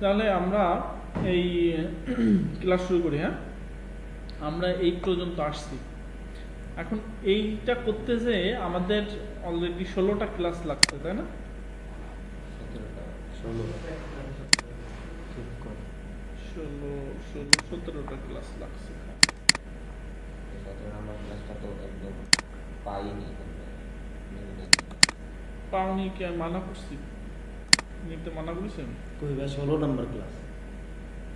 তাহলে আমরা এই ক্লাস শুরু করি। হ্যাঁ, আমরা এই পর্যন্ত আসছি। এখন এইটা করতে যে আমাদের অলরেডি 16টা ক্লাস লাগছে, তাই না? 17টা ক্লাস লাগছে। পাওনি কি আমি মানা করছি? নিতে মানা করেছেন? 16 নম্বর ক্লাস।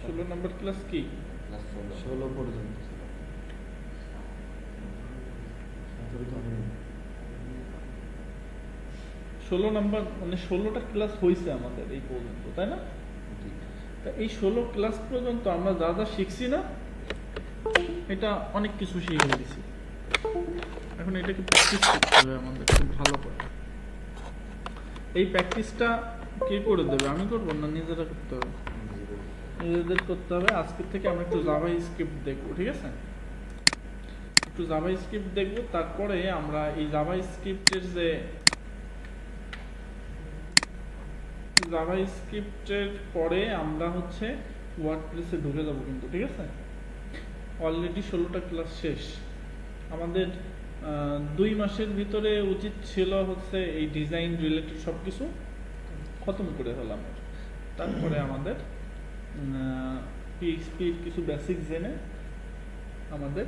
16 নম্বর ক্লাস কি? 16 পর্যন্ত। 16 নাম্বার মানে 16টা ক্লাস হয়েছে আমাদের এই পর্যন্ত, তাই না? তা এই 16 ক্লাস পর্যন্ত আমরা যা যা শিখছি না, এটা অনেক কিছু শিখে গেছি। এখন এটাকে প্র্যাকটিস করতে হবে আমাদের খুব ভালো করে। এই প্র্যাকটিসটা কে করে দেবে? আমি করবো না, নিজেরা করতে হবে? নিজেদের করতে হবে। আজকের থেকে আমরা একটু জাভা স্ক্রিপ্ট দেখবো, ঠিক আছে? একটু জাভা স্ক্রিপ্ট দেখবো, তারপরে আমরা এই জাভা স্ক্রিপ্টের যে জাভা স্ক্রিপ্টের পরে আমরা হচ্ছে ওয়ার্ডপ্রেসে ঢুকে যাবো কিন্তু, ঠিক আছে? অলরেডি 16টা ক্লাস শেষ আমাদের। 2 মাসের ভিতরে উচিত ছিল হচ্ছে এই ডিজাইন রিলেটেড সব কিছু খতম করে ফেলাম। তারপরে আমাদের পিএইচপির কিছু বেসিক জেনে আমাদের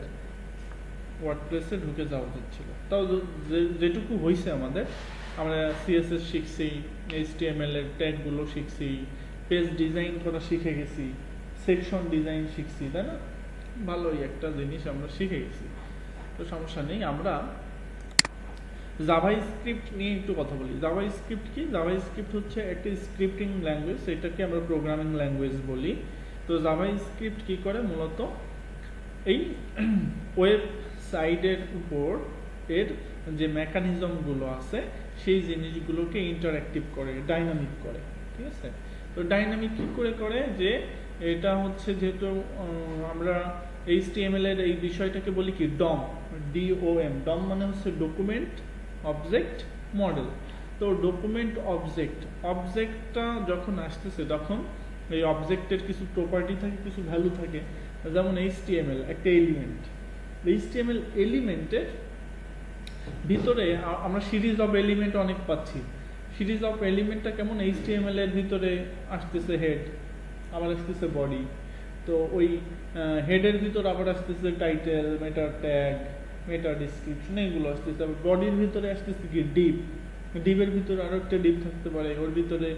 ওয়ার্ডপ্রেসে ঢুকে যাওয়া উচিত ছিল। তাও যেটুকু হয়েছে আমাদের, আমরা সিএসএস শিখছি, এইচটিএমএল এর ট্যাগগুলো শিখছি, পেজ ডিজাইন করা শিখে গেছি, সেকশন ডিজাইন শিখছি, তাই না? ভালোই একটা জিনিস আমরা শিখে গেছি, তো সমস্যা নেই। আমরা জাভা স্ক্রিপ্ট নিয়ে একটু কথা বলি। জাভা স্ক্রিপ্ট কি? জাভা স্ক্রিপ্ট হচ্ছে একটা স্ক্রিপ্টিং ল্যাঙ্গুয়েজ, এটাকে আমরা প্রোগ্রামিং ল্যাঙ্গুয়েজ বলি। তো জাভা স্ক্রিপ্ট কি করে? মূলত এই ওয়েব সাইটের উপর এর যে মেকানিজমগুলো আছে সেই জিনিসগুলোকে ইন্টারঅ্যাক্টিভ করে, ডাইনামিক করে, ঠিক আছে? তো ডাইনামিক কি করে করে? যে এটা হচ্ছে যেহেতু আমরা এইচটিএমএল এর এই বিষয়টাকে বলি কি ডম, ডিওএম। ডম মানে হচ্ছে ডকুমেন্ট অবজেক্ট মডেল। তো ডকুমেন্ট অবজেক্টটা যখন আসতেছে তখন এই অবজেক্টের কিছু প্রপার্টি থাকে, কিছু ভ্যালু থাকে। যেমন এইচটিএমএল একটা এলিমেন্ট, এইচটিএমএল এলিমেন্টের ভিতরে আমরা সিরিজ অফ এলিমেন্ট অনেক পাচ্ছি। সিরিজ অফ এলিমেন্টটা কেমন? এইচটিএমএল এর ভিতরে আসতেছে হেড, আবার আসতেছে বডি। তো ওই হেডের ভিতর আবার আসতেছে টাইটেল, মেটা ট্যাগ, মেটা ডিসক্রিপশন, এইগুলো আসতেছে। আবার বডির ভিতরে আসতেছে কি ডিপ, ডিপের ভিতরে আরো একটা ডিপ থাকতে পারে, ওর ভিতরে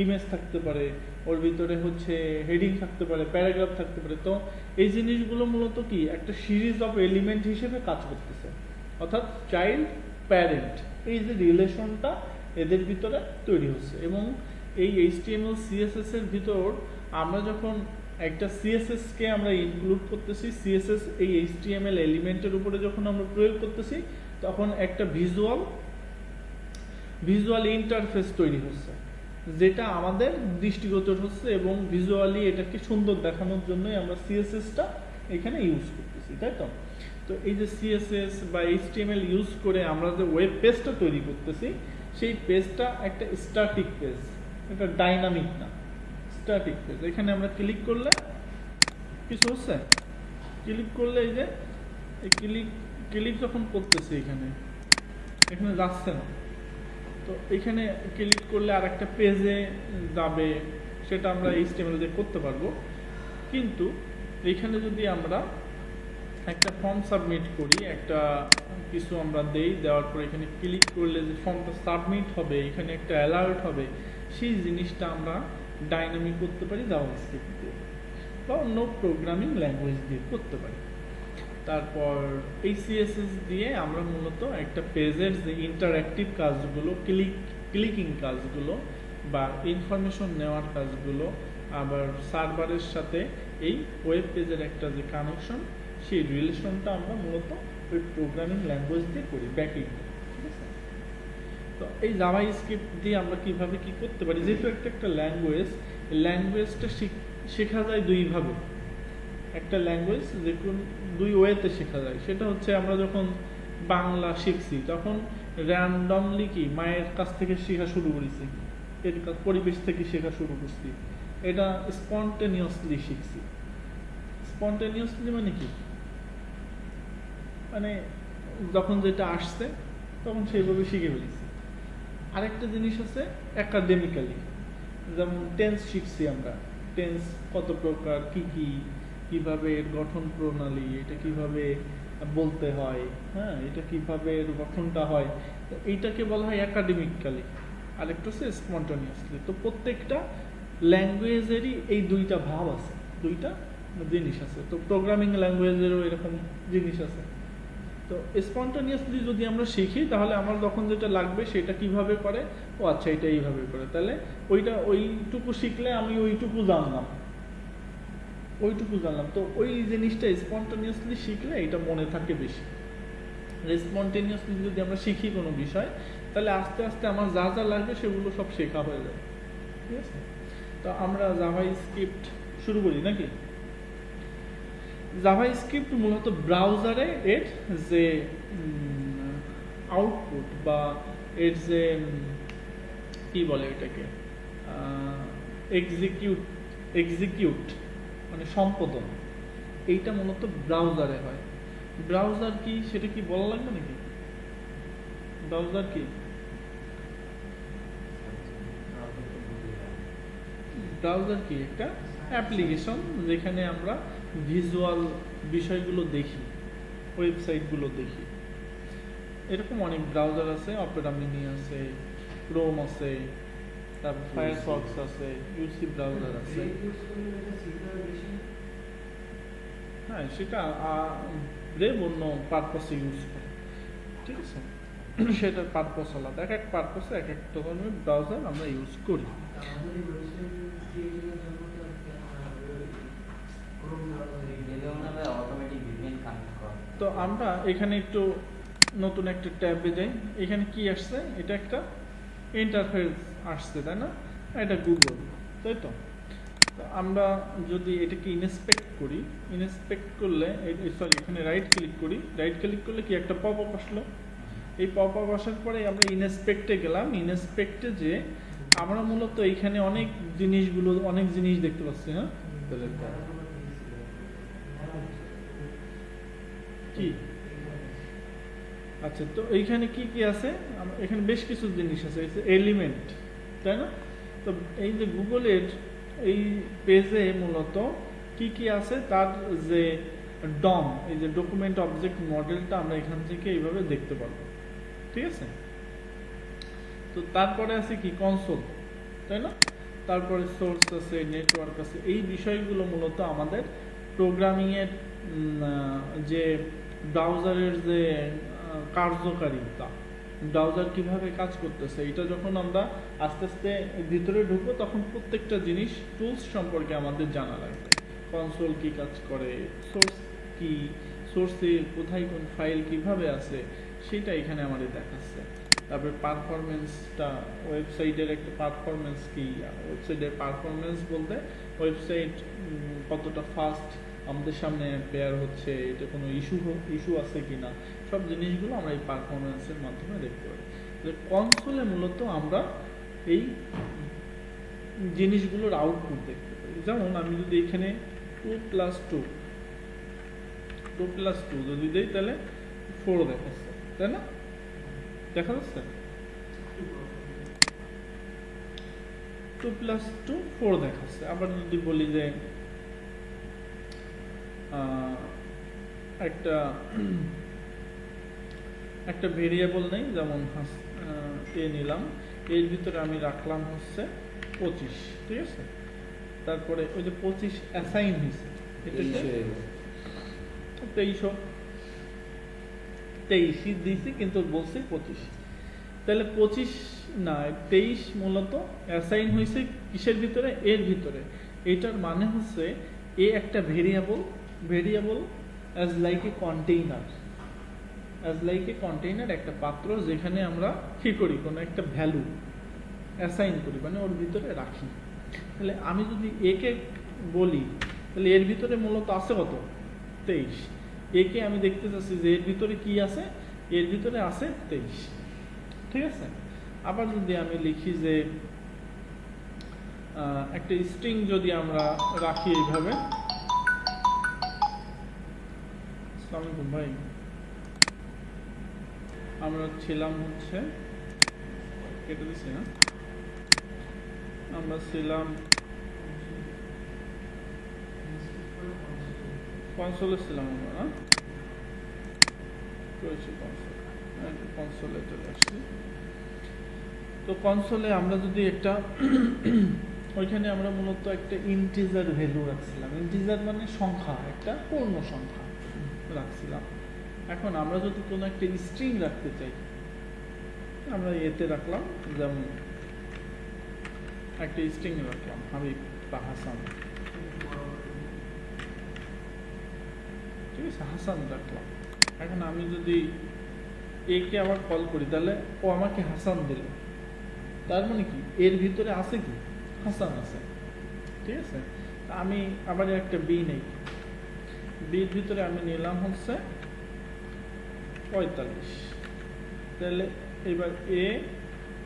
ইমেজ থাকতে পারে, ওর ভিতরে হচ্ছে হেডিং থাকতে পারে, প্যারাগ্রাফ থাকতে পারে। তো এই জিনিসগুলো মূলত কি একটা সিরিজ অফ এলিমেন্ট হিসেবে কাজ করতেছে, অর্থাৎ চাইল্ড প্যারেন্ট, এই যে রিলেশনটা এদের ভিতরে তৈরি হচ্ছে। এবং এই এইচটিএমএল সিএসএস এর ভিতর আমরা যখন একটা সিএসএস কে আমরা ইনক্লুড করতেছি, সিএসএস এই এইচটিএমএল এলিমেন্টের উপরে যখন আমরা প্রয়োগ করতেছি, তখন একটা ভিজুয়াল ইন্টারফেস তৈরি হচ্ছে, যেটা আমাদের দৃষ্টিগোচর হচ্ছে, এবং ভিজুয়ালি এটাকে সুন্দর দেখানোর জন্যই আমরা সিএসএসটা এখানে ইউজ করতেছি, তাই তো? তো এই যে সিএসএস বা এইচটিএমএল ইউজ করে আমরা যে ওয়েব পেজটা তৈরি করতেছি, সেই পেজটা একটা স্ট্যাটিক পেজ, এটা ডাইনামিক না, স্ট্যাটিক পেজ। এখানে আমরা ক্লিক করলে কিছু হচ্ছে, ক্লিক করলে এই যে ক্লিক যখন করতেছি এখানে যাচ্ছে না। তো এখানে ক্লিক করলে আর একটা পেজে যাবে, সেটা আমরা এইচটিএমএল দিয়ে করতে পারবো। কিন্তু এখানে যদি আমরা একটা ফর্ম সাবমিট করি, একটা কিছু আমরা দেওয়ার পর এখানে ক্লিক করলে যে ফর্মটা সাবমিট হবে, এখানে একটা অ্যালার্ট হবে, সেই জিনিসটা আমরা ডাইনামিক করতে পারি জাভাস্ক্রিপ্ট দিয়ে বা অন্য প্রোগ্রামিং ল্যাঙ্গুয়েজ দিয়ে করতে পারি। তারপর এই সিএসএস দিয়ে আমরা মূলত একটা পেজের যে ইন্টারঅ্যাক্টিভ কাজগুলো, ক্লিকিং কাজগুলো বা ইনফরমেশন নেওয়ার কাজগুলো, আবার সার্ভারের সাথে এই ওয়েব পেজের একটা যে কানেকশন, সেই রিলেশনটা আমরা মূলত ওই প্রোগ্রামিং ল্যাঙ্গুয়েজ দিয়ে করি, ব্যাকএন্ড, ঠিক আছে? তো এই জাভা স্ক্রিপ্ট দিয়ে আমরা কিভাবে কি করতে পারি? যেহেতু একটা ল্যাঙ্গুয়েজটা শেখা যায় দুইভাবে। একটা ল্যাঙ্গুয়েজ যে কোন 2 ওয়েতে শেখা যায়। সেটা হচ্ছে আমরা যখন বাংলা শিখছি তখন র্যান্ডমলি কি মায়ের কাছ থেকে শেখা শুরু করেছি, এর পরিবেশ থেকে শেখা শুরু করছি। এটা স্পন্টেনিয়াসলি শিখছি। স্পন্টেনিয়াসলি মানে কি, মানে যখন যেটা আসছে তখন সেইভাবে শিখে ফেলেছি। আরেকটা জিনিস আছে একাডেমিক্যালি, যেমন টেন্স শিখছি আমরা, টেন্স কত প্রকার, কি কি, কিভাবে এর গঠন প্রণালী, এটা কিভাবে বলতে হয়, হ্যাঁ, এটা কিভাবে এর গঠনটা হয়, তো এইটাকে বলা হয় একাডেমিক্যালি। আরেকটা হচ্ছে স্পন্টেনিয়াসলি। তো প্রত্যেকটা ল্যাঙ্গুয়েজেরই এই দুইটা ভাব আছে, দুইটা জিনিস আছে। তো প্রোগ্রামিং ল্যাঙ্গুয়েজেরও এরকম জিনিস আছে। তো স্পন্টেনিয়াসলি যদি আমরা শিখি তাহলে আমার যখন যেটা লাগবে সেটা কিভাবে করে, ও আচ্ছা এটা এইভাবে করে, তাহলে ওইটুকু শিখলে আমি ওইটুকু জানলাম। তো ওই জিনিসটা স্পন্টেনিয়াসলি শিখলে এটা মনে থাকে বেশি। স্পন্টেনিয়াসলি যদি আমরা শিখি কোনো বিষয়, তাহলে আস্তে আস্তে আমার যা যা লাগবে সেগুলো সব শেখা হয়ে যাবে। ঠিক আছে, তো আমরা জাভাস্ক্রিপ্ট শুরু করি নাকি? জাভাস্ক্রিপ্ট মূলত ব্রাউজারে এর যে আউটপুট বা এর যে কি বলে এটাকে এক্সিকিউট মানে সম্পাদন, এইটা মূলত ব্রাউজারে হয়। ব্রাউজার কি সেটা কি বলা লাগবে নাকি? ব্রাউজার কি? ব্রাউজার কি একটা অ্যাপ্লিকেশন যেখানে আমরা ভিজুয়াল বিষয়গুলো দেখি, ওয়েবসাইটগুলো দেখি। এরকম অনেক ব্রাউজার আছে, অপেরা মিনি আছে, ক্রোম আছে, তারপর ফায়ারফক্স আছে, ইউসি ব্রাউজার আছে। হ্যাঁ, সেটা ব্রেভ অন্য পারপাসে ইউজ করে। ঠিক আছে, সেটার পারপাস আলাদা, এক এক পারপাসে এক এক ধরনের ব্রাউজার আমরা ইউজ করি। তো আমরা এখানে একটু নতুন একটা ট্যাবে যাই। এখানে কি আসছে, এটা একটা ইন্টারফেস আসছে, তাই না? এটা গুগল, তাই তো? আমরা যদি এটাকে ইনস্পেক্ট করি, ইনস্পেক্ট করলে সরি এখানে রাইট ক্লিক করি, রাইট ক্লিক করলে কি একটা পপ আপ আসলো। এই পপ আপ আসার পরে আমরা ইনস্পেক্টে গেলাম। ইনস্পেক্টে যে আমরা মূলত এখানে অনেক জিনিস দেখতে পাচ্ছি। হ্যাঁ, কি আচ্ছা, তো এইখানে কি কি আছে? এখানে বেশ কিছু জিনিস আছে, এলিমেন্ট, তাই না? তো এই যে গুগলের এই পেজে মূলত কি কি আছে, তার যে ডম, এই যে ডকুমেন্ট অবজেক্ট মডেলটা আমরা এখান থেকে এইভাবে দেখতে পারবো। ঠিক আছে, তো তারপরে আছে কি কনসোল, তাই না? তারপরে সোর্স আছে, নেটওয়ার্ক আছে। এই বিষয়গুলো মূলত আমাদের প্রোগ্রামিংয়ের যে ব্রাউজারের যে কার্যকারিতা, ব্রাউজার কিভাবে কাজ করতেছে, এটা যখন আমরা আস্তে আস্তে ভিতরে ঢুকবো তখন প্রত্যেকটা জিনিস টুলস সম্পর্কে আমাদের জানা লাগবে। কনসোল কি কাজ করে, সোর্স কি, সোর্সে কোথায় কোন ফাইল কিভাবে আছে, সেটা এখানে আমাদের দেখাচ্ছে। তারপরে পারফরমেন্সটা, ওয়েবসাইটের একটা পারফরমেন্স কি, ওয়েবসাইটের পারফরমেন্স বলতে ওয়েবসাইট কতটা ফাস্ট আমাদের সামনে পেয়ার হচ্ছে, এটা কোনো ইস্যু আছে কিনা, সব জিনিসগুলো আমরা এই পারফরমেন্সের মাধ্যমে দেখতে পারি। কনসোলে মূলত আমরা এই জিনিসগুলোর আউটপুট দেখতে পারি। যেমন আমি যদি এখানে 2+2 যদি দেই তাহলে 4 দেখাচ্ছে, তাই না? দেখা যাচ্ছে 2+2 4 দেখাচ্ছে। আবার যদি বলি যে একটা ভেরিয়েবল নেই, যেমন এ নিলাম, এর ভিতরে আমি রাখলাম হচ্ছে 25, ঠিক আছে? তারপরে ওই যে 25 অ্যাসাইন হয়েছে, এটা 23 দিয়েছি কিন্তু বলছি 25, তাহলে 25 না 23 মূলত অ্যাসাইন হয়েছে কিসের ভিতরে, এর ভিতরে। এটার মানে হচ্ছে এ একটা variable as like a container, একটা পাত্র যেখানে আমরা কি করি, কোনো একটা ভ্যালু অ্যাসাইন করি, মানে ওর ভিতরে রাখি। তাহলে আমি যদি একে বলি, তাহলে এর ভিতরে মূলত আছে কত, 23। একে আমি দেখতে চাচ্ছি যে এর ভিতরে কি আছে, এর ভিতরে আছে 23, ঠিক আছে? আবার যদি আমি লিখি যে একটা স্ট্রিং যদি আমরা রাখি এইভাবে, আসসালামু আলাইকুম ভাই, আমরা ছিলাম হচ্ছে কেটে দিচ্ছি না, আমরা ছিলাম কনসোলে ছিলাম আমরা না, কনসোলে চলে আসছি। তো কনসোলে আমরা যদি একটা ওইখানে আমরা মূলত একটা ইন্টিজার ভ্যালু রাখছিলাম, ইন্টিজার মানে সংখ্যা, একটা পূর্ণ সংখ্যা রাখছিলাম। এখন আমরা যদি কোনো একটা স্ট্রিং রাখতে চাই, আমরা এতে রাখলাম, যেমন একটা স্ট্রিং রাখলাম হাবিব বা হাসান, ঠিক আছে, হাসান রাখলাম। এখন আমি যদি একে আবার কল করি, তাহলে ও আমাকে হাসান দিল, তার মানে কি এর ভিতরে আছে কি হাসান আছে, ঠিক আছে। আমি আবার একটা বি নেই, বির ভিতরে আমি নিলাম হচ্ছে 45, তাহলে এবার এ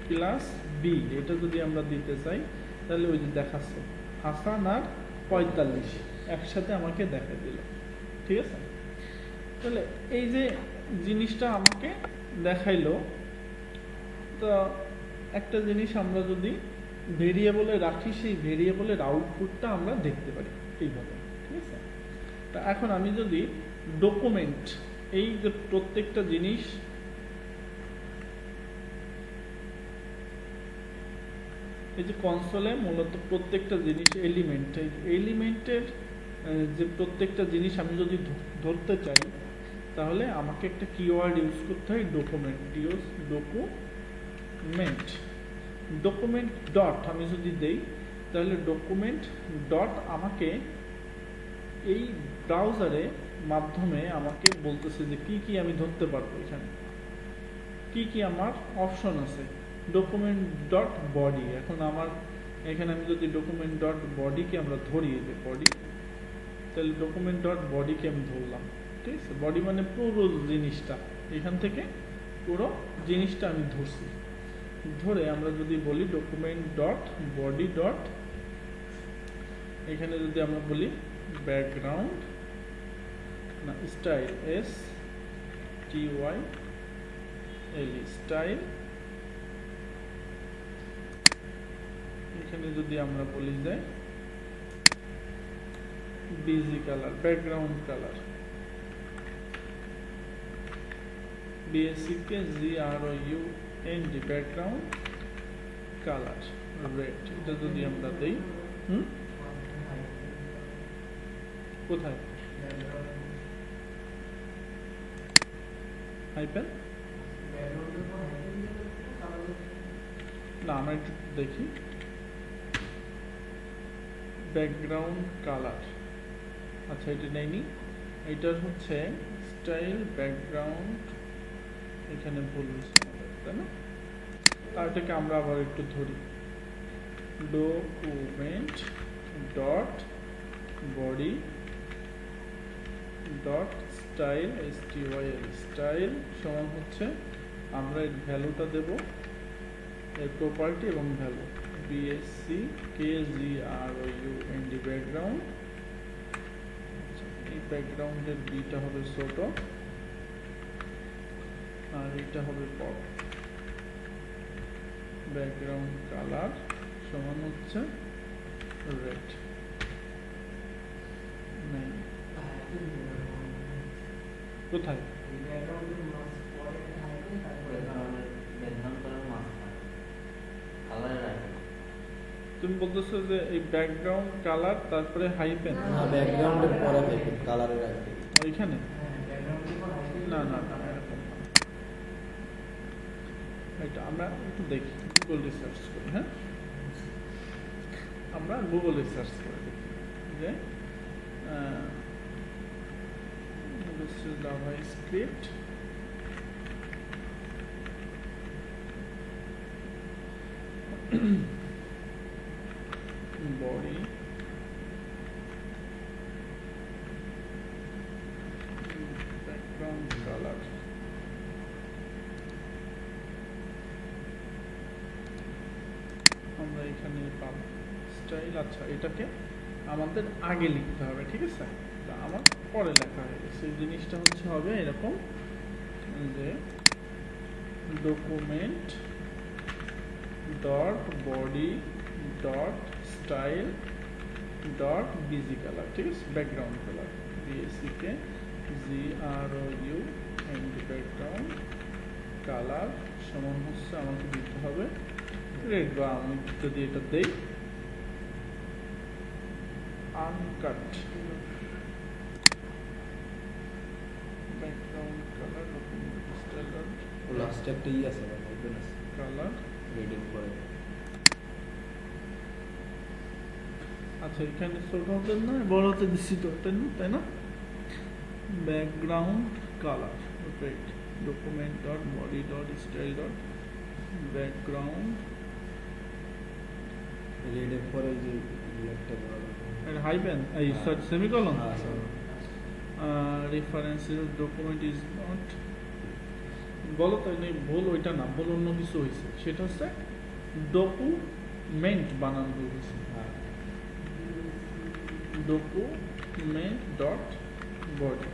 প্লাস বি এটা যদি আমরা দিতে চাই, তাহলে ওই যে দেখাচ্ছে হাসান আর 45 একসাথে আমাকে দেখা দিল, ঠিক আছে। তাহলে এই যে জিনিসটা আমাকে দেখাইলো, তো একটা জিনিস আমরা যদি ভেরিয়েবলে রাখি, সেই ভেরিয়েবলের আউটপুটটা আমরা দেখতে পারি এইভাবে, ঠিক আছে। তা এখন আমি যদি ডকুমেন্ট, এই যে প্রত্যেকটা জিনিস, এই যে কনসোলে মূলত প্রত্যেকটা জিনিস এলিমেন্টের যে প্রত্যেকটা জিনিস আমি যদি ধরতে চাই, তাহলে আমাকে একটা কিওয়ার্ড ইউজ করতে হয়, ডকুমেন্ট ডট আমি যদি দেই, তাহলে ডকুমেন্ট ডট আমাকে এই ব্রাউজারে মাধ্যমে আমাকে বলতেছে যে কি কি আমি ধরতে পারবো, এখানে কি কি আমার অপশন আছে। ডকুমেন্ট ডট বডি, এখন আমার এখানে আমি যদি ডকুমেন্ট ডট বডিকে আমরা ধরি, যে বডি, তাহলে ডকুমেন্ট ডট বডিকে আমি ধরলাম, ঠিক আছে। বডি মানে পুরো জিনিসটা, এখান থেকে পুরো জিনিসটা আমি ধরছি। ধরে আমরা যদি বলি ডকুমেন্ট ডট বডি ডট, এখানে যদি আমরা বলি ব্যাকগ্রাউন্ড না স্টাইল, STYL স্টাইল, এখানে যদি আমরা বলি যে busy colour, background colour, BACKGROUND background colour red, এটা যদি আমরা দেই, কোথায় হাইপেন, না আমরা একটু দেখি, ব্যাকগ্রাউন্ড কালার, আচ্ছা এটা নেইনি, এটার হচ্ছে স্টাইল ব্যাকগ্রাউন্ড, এখানে ভুল হয়েছে তাই না। তারটাকে আমরা আবার একটু ধরি, document dot body dot style, STYL style সমান হচ্ছে, আমরা এর ভ্যালুটা দেব, এর প্রপার্টি এবং ভ্যালু BACKGROUND ব্যাকগ্রাউন্ড, এই ব্যাকগ্রাউন্ডের বিটা হবে ছোট আর এটা হবে বড়, ব্যাকগ্রাউন্ড কালার সমান হচ্ছে রেড, কোথায় তুমি বলতেছো যে এই ব্যাকগ্রাউন্ড কালার তারপরে হাইপেন, না ব্যাকগ্রাউন্ডের পরে হাইপেন, কালারের আগে ওইখানে না না না এরকম না, এটা আমরা একটু দেখি, গুগল রিসার্চ করি, হ্যাঁ আমরা গুগল রিসার্চ করে দেখি যে জাভাস্ক্রিপ্ট body background color, আমরা এখানে পাবো স্টাইল, আচ্ছা এটাকে আমাদের আগে লিখতে হবে, ঠিক আছে? তা আমার পরে লেখা হয়ে গেছে। এই জিনিসটা হচ্ছে হবে এরকম যে document dot body dot style dot BG colour, ঠিক আছে? Background colour BACK GROU and background colour সমান হচ্ছে আমাকে দিতে হবে রেড, বা আমি যদি এটা দেই uncut background colour document style dot লাস্টে একটা আছে না, ওপেন আছে কালার। রেডিং করে। আচ্ছা এখানে ছোট হাতে নয় বড় হাতে দিচ্ছি তো, তাই না? Background colour right, document dot body dot style dot background রেডের পরে যে একটা বড় হাইপেন এই সেমিকলন হ্যাঁ রেফারেন্সেস ডকুমেন্ট ইজ নট, বলো তাই নেই, ভুল ওইটা না, ভুল অন্য কিছু হয়েছে, সেটা হচ্ছে ডকুমেন্ট বানান ভুল হয়েছে। হ্যাঁ document dot body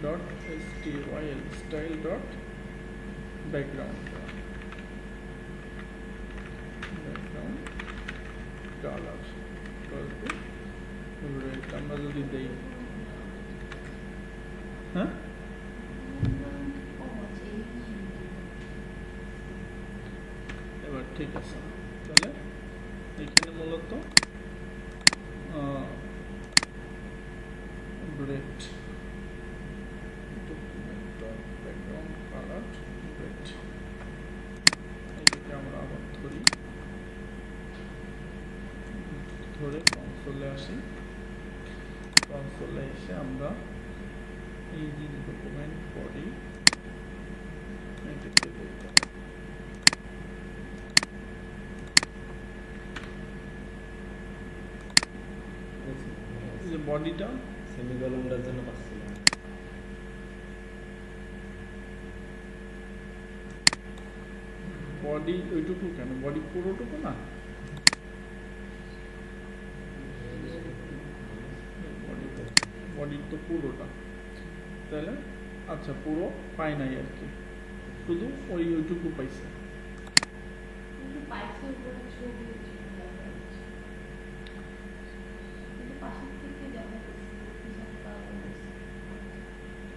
dot STYL style dot background colour red, আমরা যদি দেই হ্যাঁ এবার ঠিক আছে, তাহলে এখানে মূলত রেড ব্যাকগ্রাউন্ড কালার রেড, এটাকে আমরা আবার ধরি, ধরে কনসোলে আসি। কনসোলে এসে আমরা এই যে ডকুমেন্ট বডি এটাকে দেখতে পাবো। এই যে বডিটা সেমিকলনটার জন্য পাচ্ছিলাম। বডি ওইটুকু কেন, বডি পুরোটুকু না, বডির তো পুরোটা, তাহলে আচ্ছা পুরো পাই নাই আর কি, শুধু ওইটুকু পাইছে।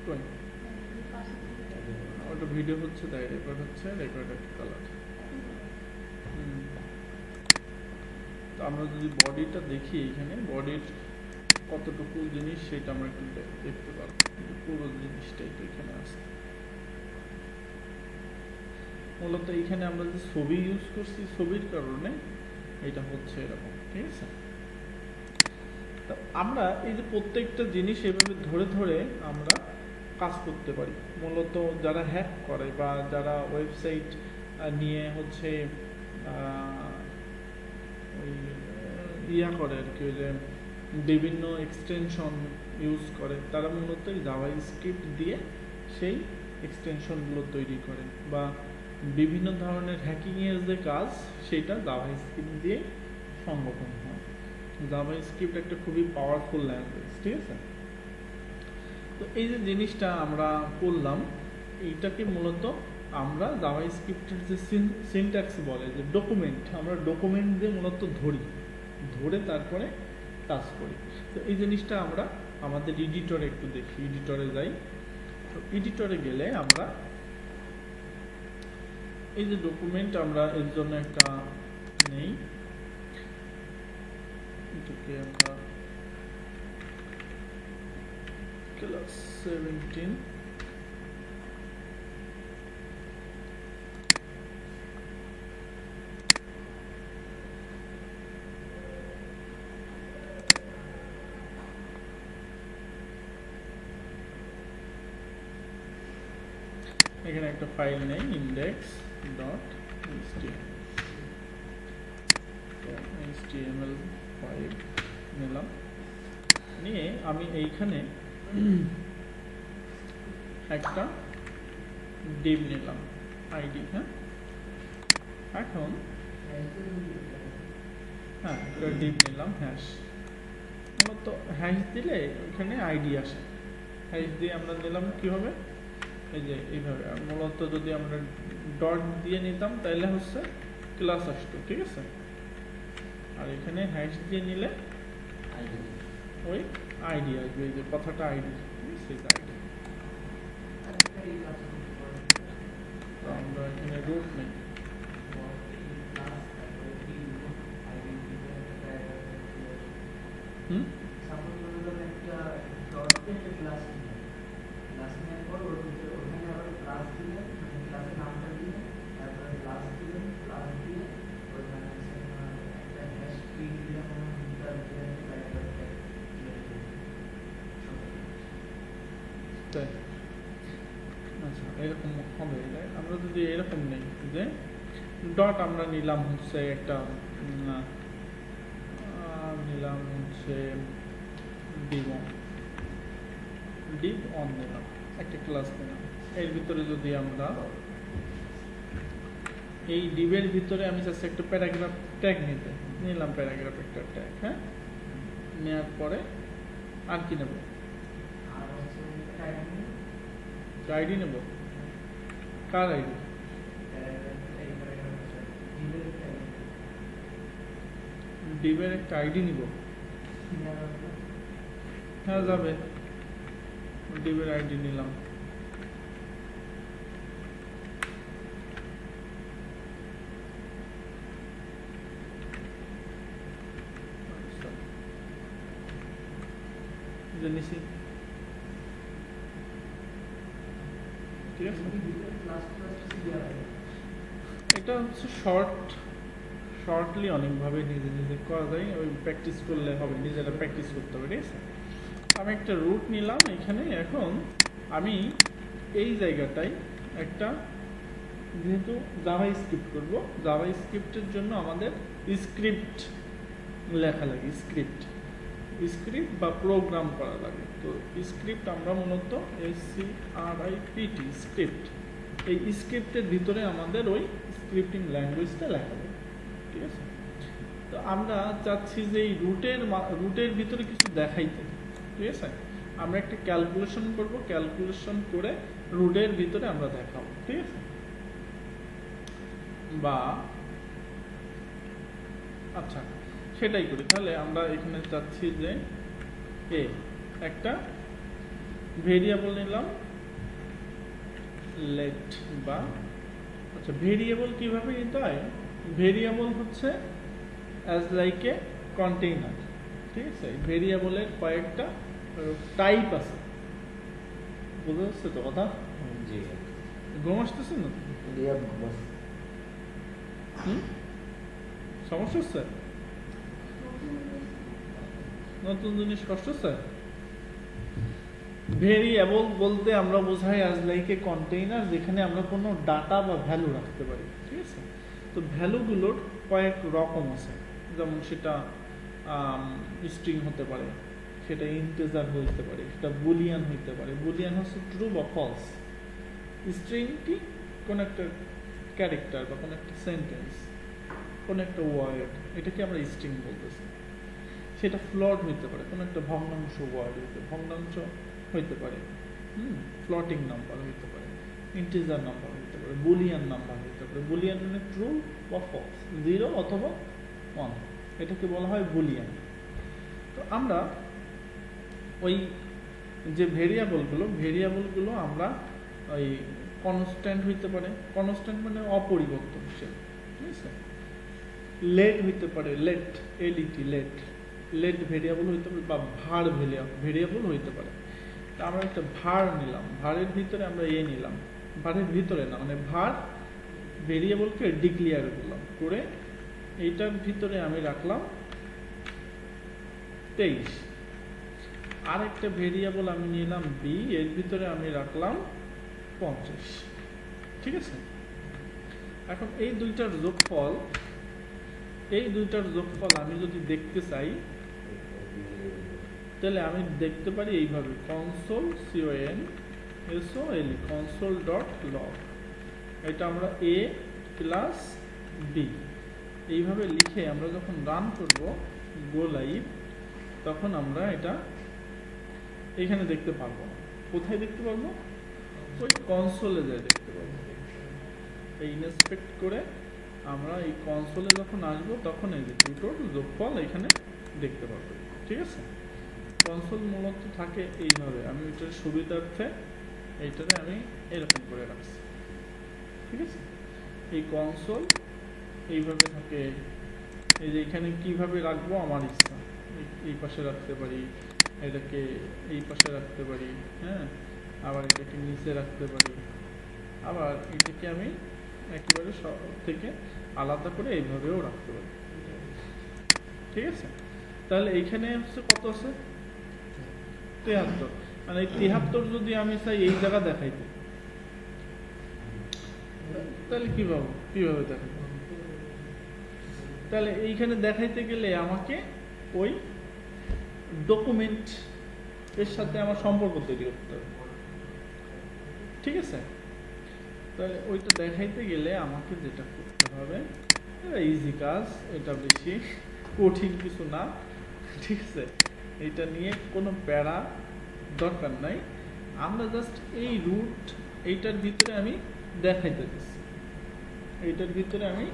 কই ওটা ভিডিও হচ্ছে তাই রেকর্ড হচ্ছে, রেকর্ডেড কালার। তো আমরা যদি বডিটা দেখি, এখানে বডির কতটুকু জিনিস সেটা আমরা একটু দেখতে পারবো, কিন্তু পুরো জিনিসটাই তো এখানে আছে। মূলত এইখানে আমরা যে ছবি ইউজ করছি, ছবির কারণে এটা হচ্ছে এরকম, ঠিক আছে? তা আমরা এই যে প্রত্যেকটা জিনিস এভাবে ধরে ধরে আমরা কাজ করতে পারি। মূলত যারা হ্যাক করে বা যারা ওয়েবসাইট নিয়ে হচ্ছে ওই ইয়া করে আর কি, ওই যে বিভিন্ন এক্সটেনশন ইউজ করে, তারা মূলত জাভাস্ক্রিপ্ট দিয়ে সেই এক্সটেনশনগুলো তৈরি করে, বা বিভিন্ন ধরনের হ্যাকিংয়ের যে কাজ সেটা জাভাস্ক্রিপ্ট দিয়ে সংগঠন হয়। জাভাস্ক্রিপ্ট একটা খুবই পাওয়ারফুল ল্যাঙ্গুয়েজ, ঠিক আছে? তো এই যে জিনিসটা আমরা করলাম, এইটাকে মূলত আমরা জাভাস্ক্রিপ্টের যে সিনট্যাক্স বলে যে ডকুমেন্ট, আমরা ডকুমেন্ট দিয়ে মূলত ধরে তারপরে কাজ করি। তো এই জিনিসটা আমরা আমাদের এডিটরে একটু দেখি, এডিটরে যাই। তো এডিটরে গেলে আমরা এই যে ডকুমেন্ট, আমরা এর জন্য একটা নেই, এটাকে আমরা ক্লাস 17 এখানে একটা ফাইল নেই index.html5 নিলাম, নিয়ে আমি এইখানে একটা div নিলাম id। হ্যাঁ, এখন হ্যাঁ এটা ডিভ নিলাম হ্যাশ। মূলত হ্যাশ দিলে ওখানে আইডি আসে, হ্যাশ দিয়ে আমরা নিলাম কি হবে এই যে এইভাবে। আর মূলত যদি আমরা ডট দিয়ে নিতাম তাহলে হচ্ছে ক্লাস আসতো, ঠিক আছে। আর এখানে হ্যাশ দিয়ে নিলে ওই আইডি আসবে, এই যে কথাটা আইডি, ঠিক আছে আইডি। তো আমরা এখানে রুট নেই, হুম তাই। আচ্ছা এরকম হবে, আমরা যদি এরকম নেই যে ডট আমরা নিলাম হচ্ছে একটা নিলাম হচ্ছে ডিভ অন নিলাম, একটা ক্লাস নিলাম। এর ভিতরে যদি আমরা এই ডিভের ভিতরে আমি চাচ্ছি একটা প্যারাগ্রাফ ট্যাগ নিতে, নিলাম প্যারাগ্রাফ একটা ট্যাগ, হ্যাঁ নেওয়ার পরে আর কি নেব, আইডি নেব। কার আইডি? ডিভের একটা আইডি নিব, হ্যাঁ যাবে। ডিভের আইডি নিলাম, নিছি, ঠিক আছে। এটা হচ্ছে শর্টলি অনেকভাবে নিজে নিজে করা যায়, ওই প্র্যাকটিস করলে হবে, নিজেরা প্র্যাকটিস করতে হবে, ঠিক আছে। আমি একটা রুট নিলাম এখানে। এখন আমি এই জায়গাটায় একটা, যেহেতু জাভা স্ক্রিপ্ট করবো, জাভা স্ক্রিপ্টের জন্য আমাদের স্ক্রিপ্ট লেখা লাগে, স্ক্রিপ্ট বা প্রোগ্রাম করা লাগে। তো স্ক্রিপ্ট আমরা মূলত SCRIPT স্ক্রিপ্ট, এই স্ক্রিপ্টের ভিতরে আমাদের ওই স্ক্রিপ্টিং ল্যাঙ্গুয়েজটা লেখা হবে, ঠিক আছে। তো আমরা চাচ্ছি যে এই রুটের ভিতরে কিছু দেখাইতে, ঠিক আছে। আমরা একটা ক্যালকুলেশন করব, ক্যালকুলেশন করে রুটের ভিতরে আমরা দেখাবো, ঠিক আছে। বা আচ্ছা সেটাই করি তাহলে। আমরা এখানে চাচ্ছি যে একটা ভেরিয়েবল নিলাম লেট, বা আচ্ছা ভেরিয়েবল কিভাবে নিতে হয়, ভেরিয়েবল হচ্ছে অ্যাজ লাইক এ কন্টেইনার, ঠিক আছে। ভেরিয়েবলের কয়েকটা টাইপ আছে, বুঝতে পারছো তো কথা? জি ঘুম আসতেছে না? সমস্যা হচ্ছে? নতুন জিনিস কষ্ট হচ্ছে? ভেরিয়েবল বলতে আমরা বোঝাই অ্যাজ লাইক এ কন্টেইনার, যেখানে আমরা কোনো ডাটা বা ভ্যালু রাখতে পারি, ঠিক আছে। তো ভ্যালুগুলোর কয়েক রকম আছে, যেমন সেটা স্ট্রিং হতে পারে, সেটা ইন্টিজার হইতে পারে, সেটা বুলিয়ান হইতে পারে। বুলিয়ান হচ্ছে ট্রু বা ফলস। স্ট্রিং কি? কোন একটা ক্যারেক্টার বা কোন একটা সেন্টেন্স, কোন একটা ওয়ার্ড, এটাকে আমরা স্ট্রিং বলতেছি। সেটা ফ্লট হইতে পারে, কোন একটা ভগ্নাংশ ওয়ার্ড ভগ্নাংশ হইতে পারে, ফ্লটিং নাম্বার হইতে পারে, ইন্টিজার নাম্বার হইতে পারে, বুলিয়ান নাম্বার হইতে পারে। বুলিয়ান মানে ট্রু বা ফলস, 0 অথবা 1, এটাকে বলা হয় বুলিয়ান। তো আমরা ওই যে ভেরিয়েবলগুলো আমরা ওই কনস্ট্যান্ট হইতে পারে, কনস্ট্যান্ট মানে অপরিবর্তনশীল, ঠিক আছে। লেট হইতে পারে, লেট ভেরিয়েবল হইতে পারে, বা ভার ভেরিয়েবল হইতে পারে। তা আমরা একটা ভার নিলাম, ভারের ভিতরে আমরা নিলাম, ভারের ভিতরে না মানে ভার ভেরিয়েবলকে ডিক্লেয়ার করলাম, করে এইটার ভিতরে আমি রাখলাম 23। আরেকটা ভেরিয়েবল আমি নিলাম বি, এর ভিতরে আমি রাখলাম 50, ঠিক আছে। এখন এই দুইটার যোগফল আমি যদি দেখতে চাই, তাহলে আমি দেখতে পারি এইভাবে, console.log, এটা আমরা a প্লাস b, এইভাবে লিখে আমরা যখন রান করব গো লাইভ, তখন আমরা এটা এখানে দেখতে পারবো না। কোথায় দেখতে পারবো? ওই কনসোলে যায় দেখতে পারবো। এই ইনস্পেক্ট করে আমরা এই কনসোলে যখন আসবো তখন এই যে টিউটোর যোগফল এখানে দেখতে পারবো। ঠিক আছে, কনসোল মূলত থাকে এইভাবে। আমি ওইটার সুবিধার্থে এইটাতে আমি এরকম করে রাখছি। ঠিক আছে, এই কনসোল এইভাবে থাকে। এই যে এখানে কিভাবে রাখবো আমার ইচ্ছা, এই পাশে রাখতে পারি, এটাকে এই পাশে রাখতে পারি, হ্যাঁ, আবার এটাকে নিচে রাখতে পারি, আবার এটাকে আমি একেবারে সব থেকে আলাদা করে এইভাবেও রাখতে পারি। ঠিক আছে, তাহলে এইখানে হচ্ছে কত আছে? 73। মানে এই 73 যদি আমি চাই এই জায়গা দেখাইতে, তাহলে কিভাবে দেখাবো? তাহলে এইখানে দেখাইতে গেলে আমাকে ওই ডকুমেন্ট এর সাথে আমার সম্পর্ক তৈরি করতে হবে। ঠিক আছে, তাহলে ওইটা দেখাইতে গেলে আমাকে যেটা করতে হবে, ইজি কাজ, এটা বেশি কঠিন কিছু না। ঠিক আছে, এটা নিয়ে কোনো প্যারা দরকার নাই। আমরা জাস্ট এই রুট এইটার ভিতরে আমি দেখাইতে চাচ্ছি, এইটার ভিতরে আমি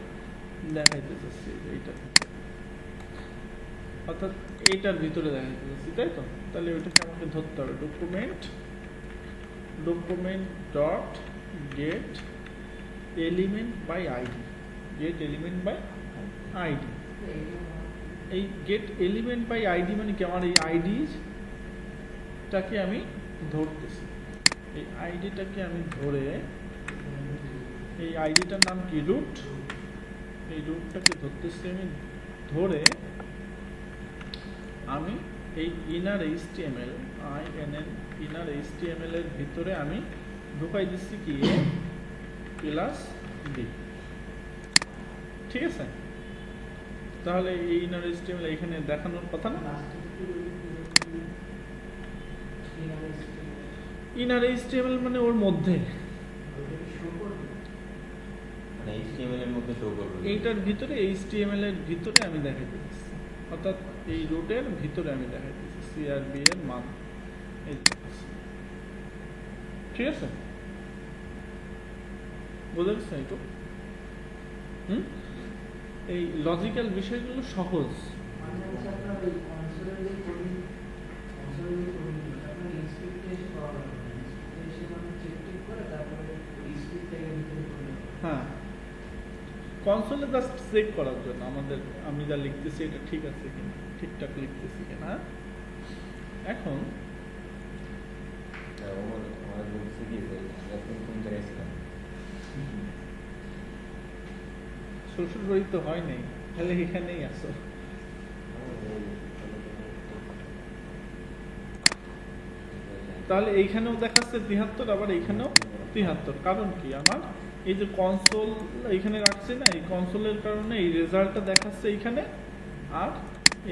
দেখাইতে চাচ্ছি, এইটার ভিতরে, অর্থাৎ এইটার ভিতরে দেখাইতে চাচ্ছি, তাই তো? তাহলে ওইটাকে আমাকে ধরতে হবে document dot get element by ID. Get element by ID, এই গেট এলিমেন্ট বাই আইডি মানে কি? আমার এই আইডিটাকে আমি ধরতেছি, এই আইডিটাকে আমি ধরে, এই আইডিটার নাম কি? রুট। এই রুটটাকে ধরতেছি আমি, ধরে আমি এই ইনার এইচটিএমএল ইনার এইচটিএমএল এর ভিতরে আমি ঢুকাই দিচ্ছি কি? এ প্লাস বি। ঠিক আছে, তাহলে এই ইনার এইচটিএমএল এখানে দেখানোর কথা না? ইনার এইচটিএমএল মানে ওর মধ্যে, এইটার ভিতরে এইচটিএমএল এর ভিতরে আমি দেখাইতে দিচ্ছি, অর্থাৎ এই রুটের ভিতরে আমি দেখাইতে দিচ্ছি সিআরবি এর মান। ঠিক আছে, বোঝা গেছে? এইটু এই লজিক্যাল বিষয়গুলো সহজ। হ্যাঁ, কনসোলে জাস্ট চেক করার জন্য আমাদের, আমি যা লিখতেছি এটা ঠিক আছে কিনা, ঠিকঠাক লিখতেছি কিনা। এখন শ্বশুর বাড়ি তো হয় নাই, তাহলে এখানেই আসো। তাহলে এইখানেও দেখাচ্ছে 73, আবার এইখানেও 73। কারণ কি? আমার এই যে কনসোল এইখানে রাখছি না, এই কনসোলের কারণে এই রেজাল্টটা দেখাচ্ছে এইখানে, আর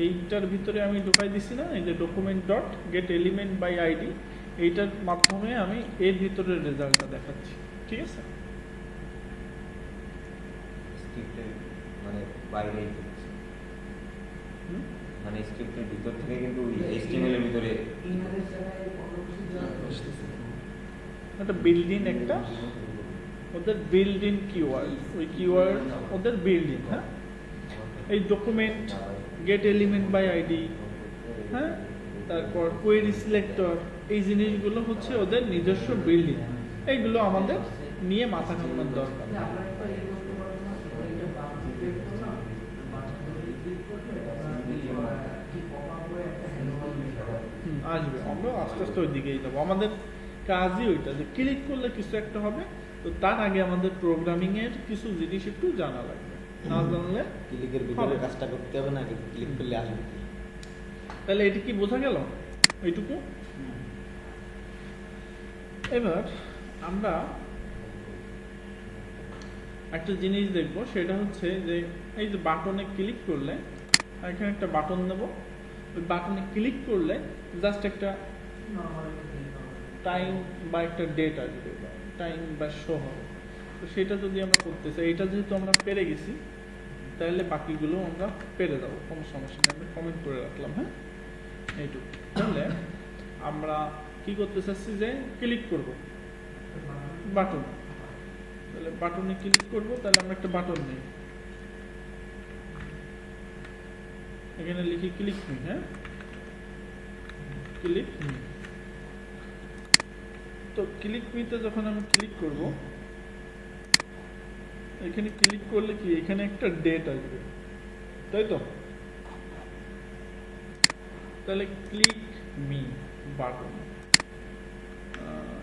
এইটার ভিতরে আমি ঢুকাই দিছি না, এই যে document dot get element by ID, এইটার মাধ্যমে আমি এর ভিতরের রেজাল্টটা দেখাচ্ছি। ঠিক আছে, মানে বাইরে মানে স্ক্রিপ্টের ভিতর থেকে কিন্তু এইচটিএমএল এর ভিতরে একটা বিল্ডিং, একটা ওদের বিল্ডিং কিওয়ার্ড, ওই কিওয়ার্ড ওদের বিল্ডিং। হ্যাঁ, এই document get element by ID, হ্যাঁ, তারপর কোয়েরি সিলেক্টর, এই জিনিসগুলো হচ্ছে ওদের নিজস্ব বিল্ডিং। এইগুলো আমাদের নিয়ে মাথা ঘামানোর দরকার। আসবে, আমরা আস্তে আস্তে ওই দিকেই যাবো। আমাদের কাজই ওইটা, যে ক্লিক করলে কিছু একটা হবে, তো তার আগে আমাদের প্রোগ্রামিং এর কিছু জিনিস একটু জানা লাগবে, না জানলে ক্লিকের ভিতরে কাজটা করতে হবে না, ক্লিক করলে আসবে। তাহলে এটা কি বোঝা গেল? এইটুকু। এবার আমরা একটা জিনিস দেখবো, সেটা হচ্ছে যে এই যে বাটনে ক্লিক করলে, এখানে একটা বাটন দেব, ওই বাটনে ক্লিক করলে জাস্ট একটা টাইম বা একটা ডেট আসবে, টাইম বা শো হবে। তো সেটা যদি আমরা করতে চাই, এটা যেহেতু আমরা পেরে গেছি, তাহলে বাকিগুলো আমরা পেরে যাবো, কোনো সমস্যা নেই। আমরা কমেন্ট করে রাখলাম, হ্যাঁ এইটুকু। তাহলে আমরা কি করতে চাচ্ছি যে ক্লিক করব বাটন, তাহলে বাটনে ক্লিক করব। তাহলে আমরা একটা বাটন নিই, এখানে লিখি ক্লিক মি, হ্যাঁ ক্লিক মি। তো ক্লিক মিতে যখন আমি ক্লিক করব, এখানে ক্লিক করলে কি এখানে একটা ডেট আসবে, তাই তো? তাহলে ক্লিক মি বাটন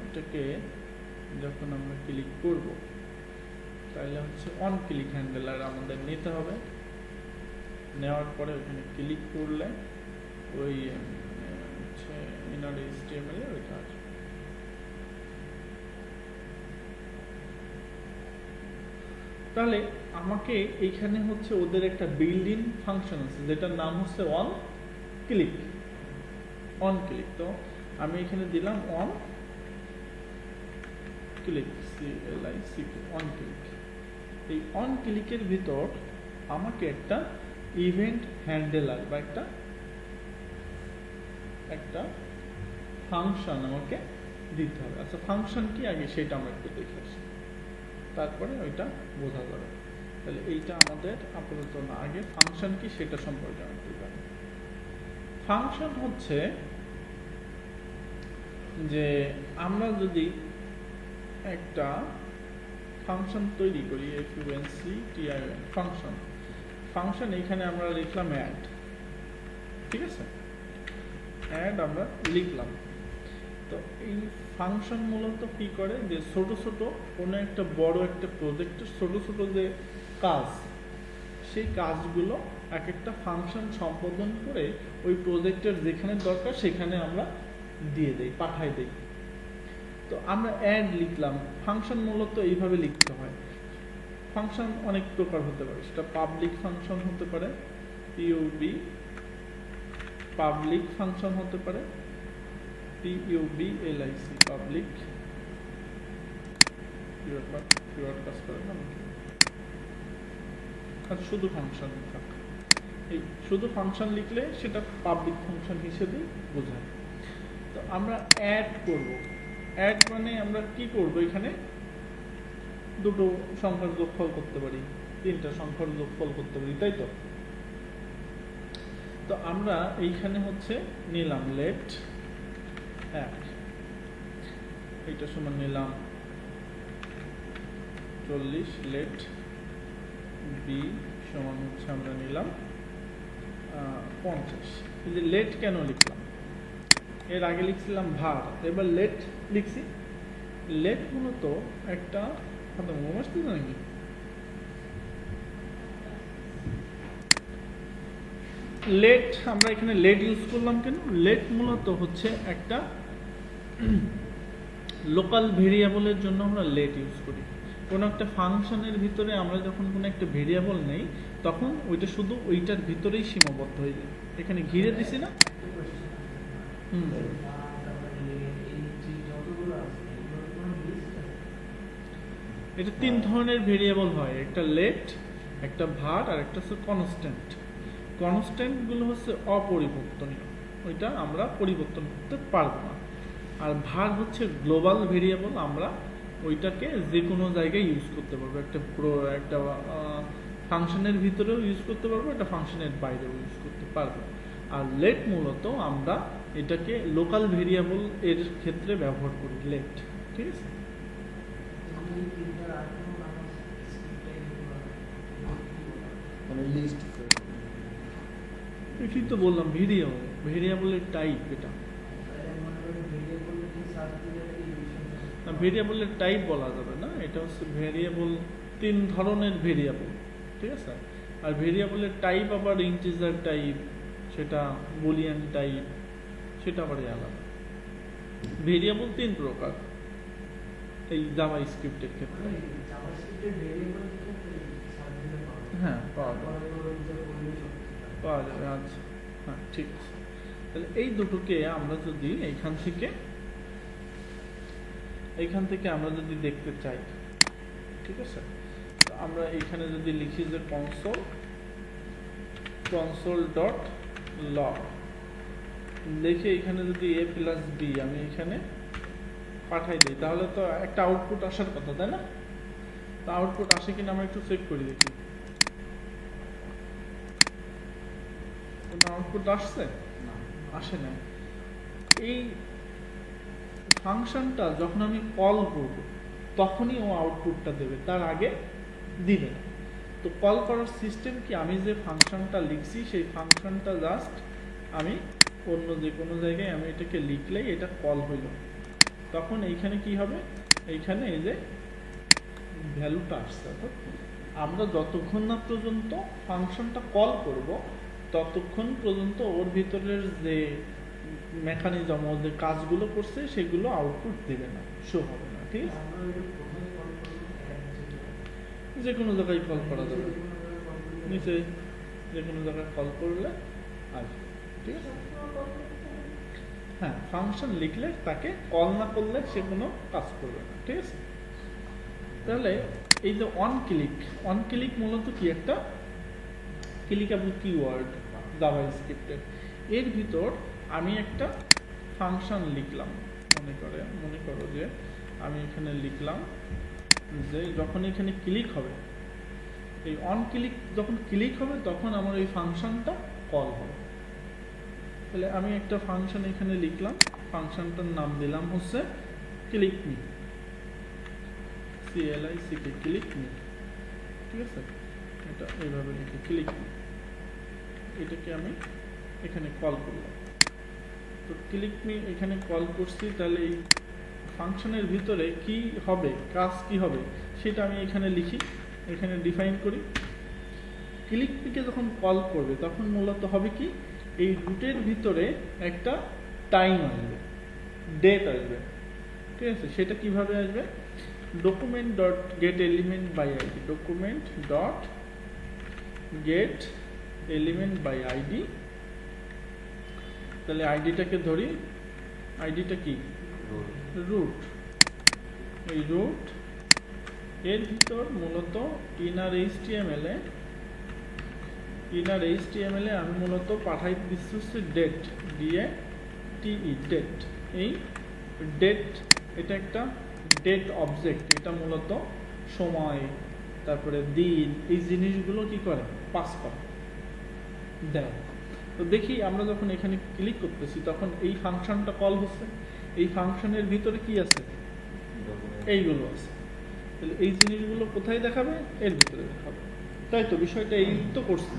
এটাকে যখন আমরা ক্লিক করব, তাহলে হচ্ছে অন ক্লিক হ্যান্ডেলার আমাদের নিতে হবে। নেওয়ার পরে ওখানে ক্লিক করলে ওই হচ্ছে ইনার HTML এর ওইটা আসবে। তাহলে আমাকে এইখানে হচ্ছে ওদের একটা বিল্ড ইন ফাংশন আছে যেটার নাম হচ্ছে অন ক্লিক। অন ক্লিক, তো আমি এখানে দিলাম on click, CLICK, on click. এই অন ক্লিকের ভিতর আমাকে একটা ইভেন্ট হ্যান্ডেলার বা একটা ফাংশন আমাকে দিতে হবে। আচ্ছা ফাংশন কি আগে সেটা আমরা একটু দেখে আসি, তারপরে ওইটা বোঝা যাবে। তাহলে এইটা আমাদের আপাতত না, আগে ফাংশন কি সেটা সম্পর্কে আমরা একটু জানি। ফাংশন হচ্ছে যে আমরা যদি একটা ফাংশন তৈরি করি, FUNCTION ফাংশন, ফাংশন এইখানে আমরা লিখলাম অ্যাড, ঠিক আছে? অ্যাড আমরা লিখলাম। তো এই ফাংশন মূলত কি করে যে ছোট ছোট কোনো একটা বড় একটা প্রজেক্টের ছোট ছোট যে কাজ, সেই কাজগুলো এক একটা ফাংশন সম্পাদন করে ওই প্রজেক্টের যেখানে দরকার সেখানে আমরা দিয়ে দেই, পাঠাই দেই। তো আমরা অ্যাড লিখলাম, ফাংশন মূলত এইভাবে লিখতে হয়। ফাংশন অনেক প্রকার হতে পারে, সেটা পাবলিক ফাংশন হতে পারে, PUB পাবলিক ফাংশন হতে পারে, PUBLIC পাবলিক, কাজ করে না, আর শুধু ফাংশন লেখা। এই শুধু ফাংশন লিখলে সেটা পাবলিক ফাংশন হিসেবে বোঝায়। তো আমরা অ্যাড করব, অ্যাড মানে আমরা কি করব, এখানে দুটো সংখ্যার যোগফল করতে পারি, তিনটা সংখ্যার যোগফল করতে পারি, তাই তো? তো আমরা এইখানে হচ্ছে নিলাম লেট 1, এইটা সমান নিলাম 40, লেট বি সমান হচ্ছে আমরা নিলাম 50। এই যে লেট কেন লিখলাম, এর আগে লিখছিলাম ভার, এবার লেট লিখছি। লেট মূলত একটা নাকি লেট, আমরা এখানে লেট ইউজ করলাম কেন? লেট মূলত হচ্ছে একটা লোকাল ভেরিয়েবলের জন্য আমরা লেট ইউজ করি। কোনো একটা ফাংশনের ভিতরে আমরা যখন কোনো একটা ভেরিয়েবল নেই তখন ওইটা শুধু ওইটার ভিতরেই সীমাবদ্ধ হয়ে যায়। এখানে ঘিরে দিছি না, এটা তিন ধরনের ভেরিয়েবল হয়, একটা লেট, একটা ভার, আর একটা হচ্ছে কনস্ট্যান্ট। কনস্ট্যান্ট গুলো হচ্ছে অপরিবর্তনীয়, ওইটা আমরা পরিবর্তন করতে পারবো না। আর ভার হচ্ছে গ্লোবাল ভেরিয়েবল, আমরা ওইটাকে যে কোনো জায়গায় ইউজ করতে পারবো, একটা ফাংশনের ভিতরেও ইউজ করতে পারবো, একটা ফাংশনের বাইরেও ইউজ করতে পারবো। আর লেট মূলত আমরা এটাকে লোকাল ভেরিয়েবল এর ক্ষেত্রে ব্যবহার করি, লেট, ঠিক আছে? এটাই তো বললাম ভেরিয়েবল, ভেরিয়েবলের টাইপ এটা। ভেরিয়েবলের টাইপ বলা যাবে না, এটা হচ্ছে ভেরিয়েবল, তিন ধরনের ভেরিয়েবল, ঠিক আছে? আর ভেরিয়েবলের টাইপ আবার ইন্টিজার টাইপ, সেটা বুলিয়ান টাইপ, সেটা আবার আলাদা। ভেরিয়েবল তিন প্রকার এই জাভা স্ক্রিপ্টের ক্ষেত্রে। হ্যাঁ পাওয়া যাবে, আচ্ছা হ্যাঁ ঠিক আছে। তাহলে এই দুটোকে আমরা যদি এইখান থেকে আমরা যদি দেখতে চাই, ঠিক আছে, আমরা এইখানে যদি লিখি যে কনসোল কনসোল ডট লগ লিখে এখানে যদি a প্লাস বি আমি এখানে পাঠাই দিই, তাহলে তো একটা আউটপুট আসার কথা, তাই না? তো আউটপুট আসে কিনা আমরা একটু চেক করি দেখি। কোনো আউটপুট আসছে? আসে না। এই ফাংশনটা যখন আমি কল করব তখনই ও আউটপুটটা দেবে, তার আগে দিবে না। তো কল করার সিস্টেম কি, আমি যে ফাংশনটা লিখছি সেই ফাংশনটা জাস্ট আমি অন্য যে কোনো জায়গায় আমি এটাকে লিখলেই এটা কল হইল, তখন এইখানে কি হবে, এইখানে এই যে ভ্যালুটা আসছে। অর্থাৎ আমরা যতক্ষণ না পর্যন্ত ফাংশনটা কল করব ততক্ষণ পর্যন্ত ওর ভিতরের যে মেকানিজম, ও যে কাজগুলো করছে সেগুলো আউটপুট দেবে না, শো হবে না। ঠিক আছে, যে কোনো জায়গায় কল করা যাবে, নিচে যে কোনো জায়গায় কল করলে আসবে। ঠিক আছে, হ্যাঁ, ফাংশন লিখলে তাকে কল না করলে সে কোনো কাজ করবে না। ঠিক আছে, তাহলে এই যে অন ক্লিক মূলত কি, একটা ক্লিকেবল কিওয়ার্ড জাভাস্ক্রিপ্টের। এর ভিতর আমি একটা ফাংশন লিখলাম, মনে করো যে আমি এখানে লিখলাম যে যখন এখানে ক্লিক হবে, এই অন ক্লিক যখন ক্লিক হবে তখন আমার এই ফাংশনটা কল হবে। তাহলে আমি একটা ফাংশন এখানে লিখলাম, ফাংশনটার নাম দিলাম হচ্ছে click me, CLICK, click me. ঠিক আছে, এটা এইভাবে লিখে ক্লিক মি, এটাকে আমি এখানে কল করলাম। তো ক্লিক মি এখানে কল করছি, তাহলে এই ফাংশনের ভিতরে কি হবে, কাজ কি হবে সেটা আমি এখানে লিখি, এখানে ডিফাইন করি। ক্লিক মিকে যখন কল করবে তখন মূলত হবে কি, এই রুটের ভিতরে একটা টাইম আসবে, ডেট আসবে। ঠিক আছে, সেটা কিভাবে আসবে, document dot get element by ID, document dot get element by ID. তাহলে আইডিটাকে ধরি, আইডিটা কি, রুট। এই রুট এর ভিতর মূলত ইনার এইচটিএমএল এ আমি মূলত পাঠাই দিচ্ছি হচ্ছে ডেট, DATE, ডেট। এই ডেট এটা একটা ডেট অবজেক্ট, এটা মূলত সময়, তারপরে দিন, এই জিনিসগুলো কি করে, পাস করে দেয়। তো দেখি আমরা যখন এখানে ক্লিক করতেছি তখন এই ফাংশনটা কল হচ্ছে, এই ফাংশনের ভিতরে কি আছে, এইগুলো আছে। তাহলে এই জিনিসগুলো কোথায় দেখাবে, এর ভিতরে দেখাবে। তাই তো বিষয়টা এই তো করছি,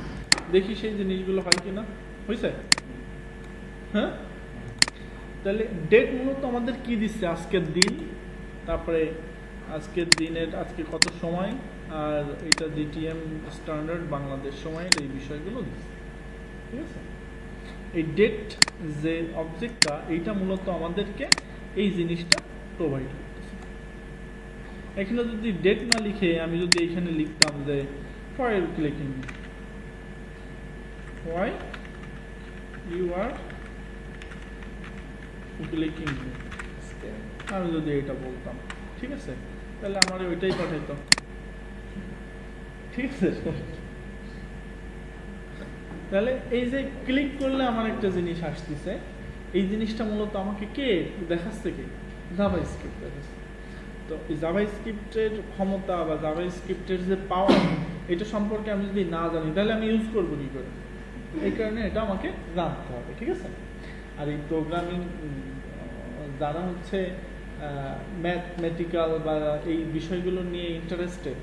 দেখি সেই জিনিসগুলো হয় কিনা, হয়েছে? হ্যাঁ, তাহলে ডেট মূলত আমাদের কি দিচ্ছে, আজকের দিন, তারপরে আজকের দিনের আজকে কত সময়, আর এটা GTM স্ট্যান্ডার্ড বাংলাদেশ সময়ের এই বিষয়গুলো দিচ্ছে। ঠিক আছে, এই ডেট যে অবজেক্টটা এইটা মূলত আমাদেরকে এই জিনিসটা প্রোভাইড করতেছে। এখানে যদি ডেট না লিখে আমি যদি এখানে লিখতাম যে why are you clicking me, why you are clicking me, আমি যদি এটা বলতাম, ঠিক আছে, তাহলে আমার ওইটাই পাঠাইতো। ঠিক আছে, তাহলে এই যে ক্লিক করলে আমার একটা জিনিস আসতেছে, এই জিনিসটা মূলত আমাকে কে দেখাচ্ছে, কি, জাভাস্ক্রিপ্ট দেখাচ্ছে। তো এই জাভাস্ক্রিপ্টের ক্ষমতা বা জাভাস্ক্রিপ্টের যে পাওয়ার, এটা সম্পর্কে আমি যদি না জানি তাহলে আমি ইউজ করবো কি করে, এই কারণে এটা আমাকে জানতে হবে। ঠিক আছে, আর এই প্রোগ্রামিং যারা হচ্ছে ম্যাথমেটিক্যাল বা এই বিষয়গুলো নিয়ে ইন্টারেস্টেড,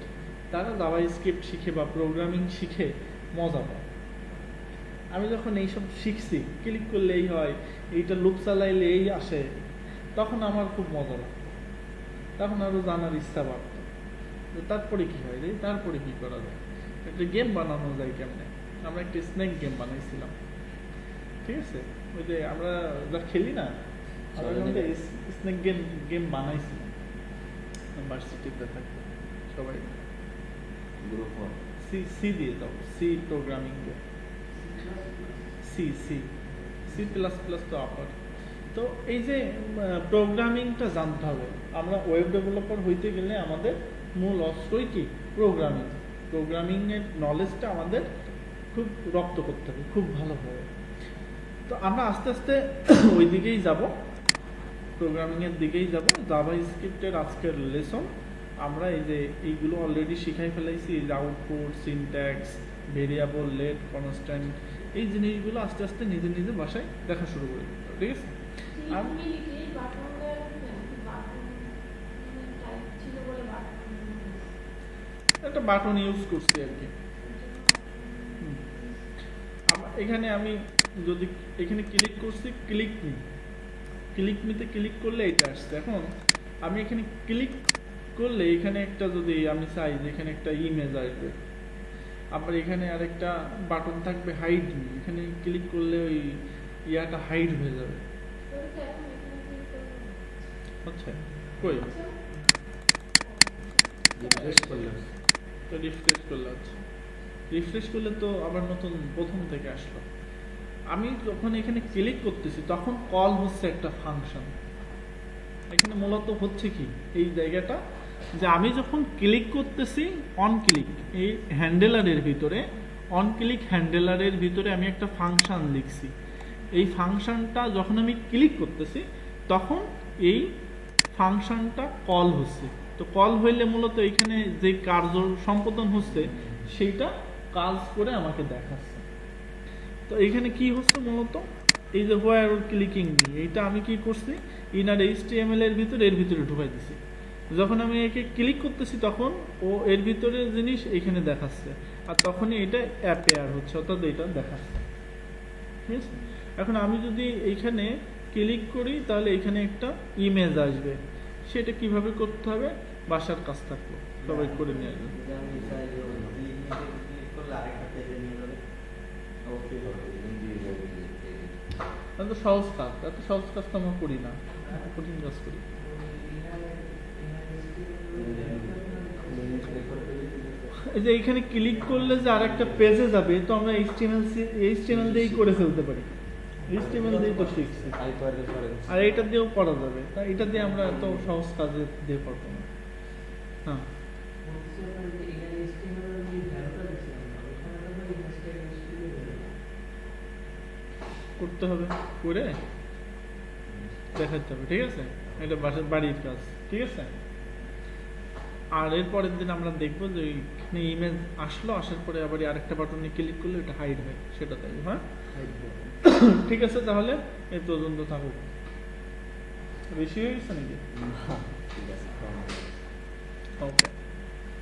তারা জাভাস্ক্রিপ্ট শিখে বা প্রোগ্রামিং শিখে মজা পায়। আমি যখন এইসব শিখছি, ক্লিক করলে এই হয়, এইটা লুপ চালাইলে এই আসে, তখন আমার খুব মজা লাগে, তখন আরও জানার ইচ্ছা বাড়ত। তারপরে কি হয় রে, তারপরে কি করা যায়, একটা গেম বানানো যায় কেমনে। আমরা একটা স্নেক গেম বানাইছিলাম। ঠিক আছে, ওই যে আমরা যা খেলি না, আমরা স্নেক গেম বানাইছিলাম ইউনিভার্সিটিতে থাকতে সবাই। সি দিয়ে দাও, C programming game, C plus plus তো আপার। তো এই যে প্রোগ্রামিংটা জানতে হবে। আমরা ওয়েব ডেভেলপার হইতে গেলে আমাদের মূল অস্ত্রই কি, প্রোগ্রামিংয়ের নলেজটা আমাদের খুব রপ্ত করতে হবে খুব ভালোভাবে। তো আমরা আস্তে আস্তে ওই দিকেই যাব, প্রোগ্রামিংয়ের দিকেই যাব। জাভা স্ক্রিপ্টের আজকের লেসন আমরা এই যে এইগুলো অলরেডি শিখাই ফেলাইছি, এই যে output, syntax, variable, let, constant, এই জিনিসগুলো আস্তে আস্তে নিজে নিজে বাসায় দেখা শুরু করে দিতে হবে, ঠিক আছে? আর একটা বাটন ইউজ করছি আর কি। এখানে আমি যদি এখানে ক্লিক করছি, ক্লিক মিতে ক্লিক করলে এটা আসছে। এখন আমি এখানে ক্লিক করলে এখানে একটা যদি আমি চাই যে এখানে একটা ইমেজ আসবে, আবার এখানে আরেকটা বাটন থাকবে হাইড মি, এখানে ক্লিক করলে ওই ইয়াটা হাইড হয়ে যাবে। আচ্ছা কই রিফ্রেশ করলে তো রিফ্রেশ করলে, আচ্ছা রিফ্রেশ করলে তো আবার নতুন প্রথম থেকে আসলো। আমি যখন এখানে ক্লিক করতেছি তখন কল হচ্ছে একটা ফাংশন। এখানে মূলত হচ্ছে কি এই জায়গাটা, যে আমি যখন ক্লিক করতেছি অন ক্লিক এই হ্যান্ডেলারের ভিতরে, অন ক্লিক হ্যান্ডেলারের ভিতরে আমি একটা ফাংশন লিখছি। এই ফাংশনটা যখন আমি ক্লিক করতেছি তখন এই ফাংশনটা কল হচ্ছে। তো কল হইলে মূলত এখানে যে কার্য সম্পাদন হচ্ছে সেইটা কাজ করে আমাকে দেখাচ্ছে। তো এখানে কি হচ্ছে মূলত এই যে হোয়ার ক্লিকিং মি, এইটা আমি কি করছি ইনার HTML এর ভিতরে এর ভিতরে ঢুকাই দিছি। যখন আমি একে ক্লিক করতেছি তখন ও এর ভিতরে জিনিস এখানে দেখাচ্ছে, আর তখনই এটা অ্যাপেয়ার হচ্ছে, অর্থাৎ এটা দেখাচ্ছে, ঠিক আছে? এখন আমি যদি এইখানে ক্লিক করি তাহলে এখানে একটা ইমেজ আসবে, সেটা কিভাবে করতে হবে বাসার কাজ থাকলো সবাই করে নিয়ে আসবে। আমি চাই যে ওই ইমেজে ক্লিক করলে আরেকটা পেজে নিয়ে যাবে। অবশ্যই হবে, দিয়ে যাবে। এত সহজ কাজ, এত সহজ কাজ তো আমরা করি না, কঠিন কাজ করি। এই যে এখানে ক্লিক করলে যে আরেকটা পেজে যাবে, তো আমরা HTML দিয়েই করে ফেলতে পারি, HTML দিয়ে তো শিখছি, হাইপার রেফারেন্স আর এটা দিয়েও করা যাবে। তাই এটা দিয়ে আমরা এত সহজ কাজে দিয়ে পারবো না। হ্যাঁ করতে হবে, করে দেখাতে হবে, ঠিক আছে? এটা বাড়ির কাজ, ঠিক আছে? আর এর পরের দিন আমরা দেখবো যে এখানে ইমেজ আসলো, আসার পরে আবার আরেকটা বাটনে ক্লিক করলে এটা হাইড হয়, সেটা তাই। হ্যাঁ ঠিক আছে, তাহলে এই পর্যন্ত থাকুক। বেশি হয়ে গেছে নাকি? ঠিক আছে।